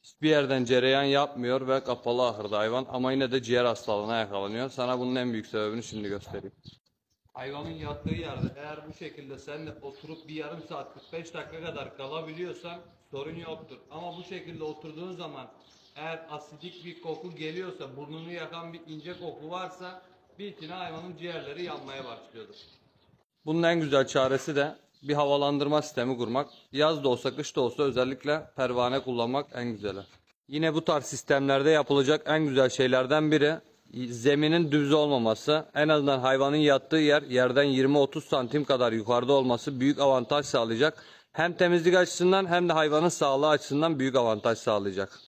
Hiçbir yerden cereyan yapmıyor ve kapalı ahırda hayvan ama yine de ciğer hastalığına yakalanıyor. Sana bunun en büyük sebebini şimdi göstereyim. Hayvanın yattığı yerde eğer bu şekilde sen de oturup bir yarım saat 45 dakika kadar kalabiliyorsan sorun yoktur. Ama bu şekilde oturduğun zaman eğer asidik bir koku geliyorsa, burnunu yakan bir ince koku varsa bildiğin hayvanın ciğerleri yanmaya başlıyordur. Bunun en güzel çaresi de bir havalandırma sistemi kurmak. Yaz da olsa kış da olsa özellikle pervane kullanmak en güzeli. Yine bu tarz sistemlerde yapılacak en güzel şeylerden biri zeminin düz olmaması. En azından hayvanın yattığı yer yerden 20-30 santim kadar yukarıda olması büyük avantaj sağlayacak. Hem temizlik açısından hem de hayvanın sağlığı açısından büyük avantaj sağlayacak.